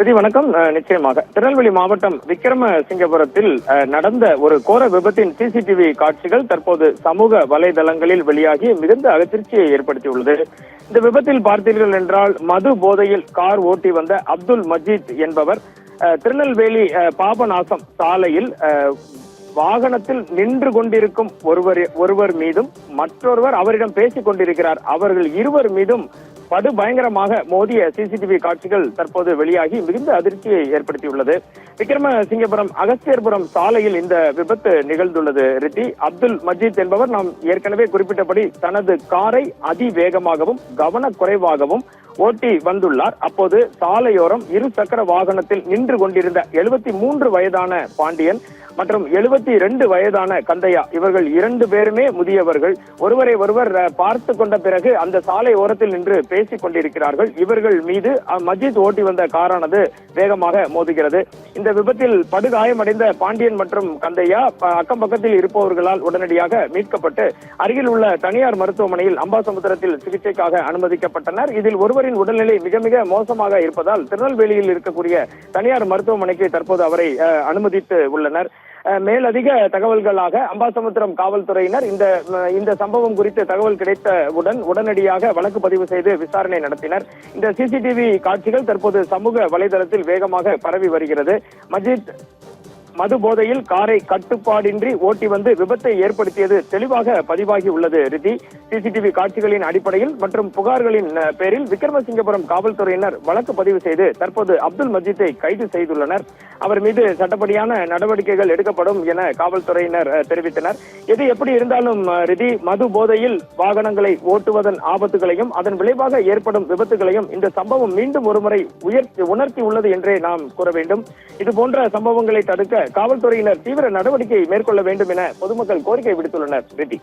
சரி, வணக்கம். நிச்சயமாக திருநெல்வேலி மாவட்டம் விக்கிரமசிங்கபுரத்தில் நடந்த ஒரு கோர விபத்தின் சிசிடிவி காட்சிகள் தற்போது சமூக வலைதளங்களில் வெளியாகி மிகுந்த அதிர்ச்சியை ஏற்படுத்தியுள்ளது. இந்த விபத்தில் பார்த்தீர்கள் என்றால் மது போதையில் கார் ஓட்டி வந்த அப்துல் மஜீத் என்பவர் திருநெல்வேலி பாபநாசம் சாலையில் வாகனத்தில் நின்று கொண்டிருக்கும் ஒருவர் மீதும் மற்றொருவர் அவரிடம் பேசிக் கொண்டிருக்கிறார். அவர்கள் இருவர் மீதும் படு பயங்கரமாக மோதிய சிசிடிவி காட்சிகள் தற்போது வெளியாகி மிகுந்த அதிர்ச்சியை ஏற்படுத்தியுள்ளது. விக்கிரமசிங்கபுரம் அகஸ்தியர்புரம் சாலையில் இந்த விபத்து நிகழ்ந்துள்ளது. ரித்தி, அப்துல் மஜீத் என்பவர் நாம் ஏற்கனவே குறிப்பிட்டபடி தனது காரை அதிவேகமாகவும் கவனக்குறைவாகவும் ஓட்டி வந்துள்ளார். அப்போது சாலையோரம் இரு சக்கர வாகனத்தில் நின்று கொண்டிருந்த 73 வயதான பாண்டியன் மற்றும் 72 வயதான கந்தையா, இவர்கள் 2 பேருமே முதியவர்கள். ஒருவரை ஒருவர் பார்த்து கொண்ட பிறகு அந்த சாலை ஓரத்தில் நின்று பேசிக் கொண்டிருக்கிறார்கள். இவர்கள் மீது மஜீத் ஓட்டி வந்த காரானது வேகமாக மோதுகிறது. இந்த விபத்தில் படுகாயமடைந்த பாண்டியன் மற்றும் கந்தையா அக்கம் பக்கத்தில் இருப்பவர்களால் உடனடியாக மீட்கப்பட்டு அருகில் உள்ள தனியார் மருத்துவமனையில் அம்பாசமுத்திரத்தில் சிகிச்சைக்காக அனுமதிக்கப்பட்டனர். இதில் ஒருவரின் உடல்நிலை மிக மிக மோசமாக இருப்பதால் திருநெல்வேலியில் இருக்கக்கூடிய தனியார் மருத்துவமனைக்கு தற்போது அவரை அனுமதித்து உள்ளனர். மேலதிக தகவல்களாக அம்பாசமுத்திரம் காவல்துறையினர் இந்த சம்பவம் குறித்து தகவல் கிடைத்தவுடன் உடனடியாக வழக்கு பதிவு செய்து விசாரணை நடத்தினர். இந்த சிசிடிவி காட்சிகள் தற்போது சமூக வலைதளத்தில் வேகமாக பரவி வருகிறது. மஜீத் மது போதையில் காரை கட்டுப்பாடின்றி ஓட்டி வந்து விபத்தை ஏற்படுத்தியது தெளிவாக பதிவாகி உள்ளது. ரிதி, சிசிடிவி காட்சிகளின் அடிப்படையில் மற்றும் புகார்களின் பேரில் விக்கிரமசிங்கபுரம் காவல்துறையினர் வழக்கு பதிவு செய்து தற்போது அப்துல் மஜீத்தை கைது செய்துள்ளனர். அவர் மீது சட்டப்படியான நடவடிக்கைகள் எடுக்கப்படும் என காவல்துறையினர் தெரிவித்தனர். எது எப்படி இருந்தாலும் ரிதி, மது போதையில் வாகனங்களை ஓட்டுவதன் ஆபத்துகளையும் அதன் விளைவாக ஏற்படும் விபத்துகளையும் இந்த சம்பவம் மீண்டும் ஒருமுறை உணர்த்தி உள்ளது என்றே நாம் கூற வேண்டும். இதுபோன்ற சம்பவங்களை தடுக்க காவல்துறையினர் தீவிர நடவடிக்கை மேற்கொள்ள வேண்டும் என பொதுமக்கள் கோரிக்கை விடுத்துள்ளனர். ரெட்டி.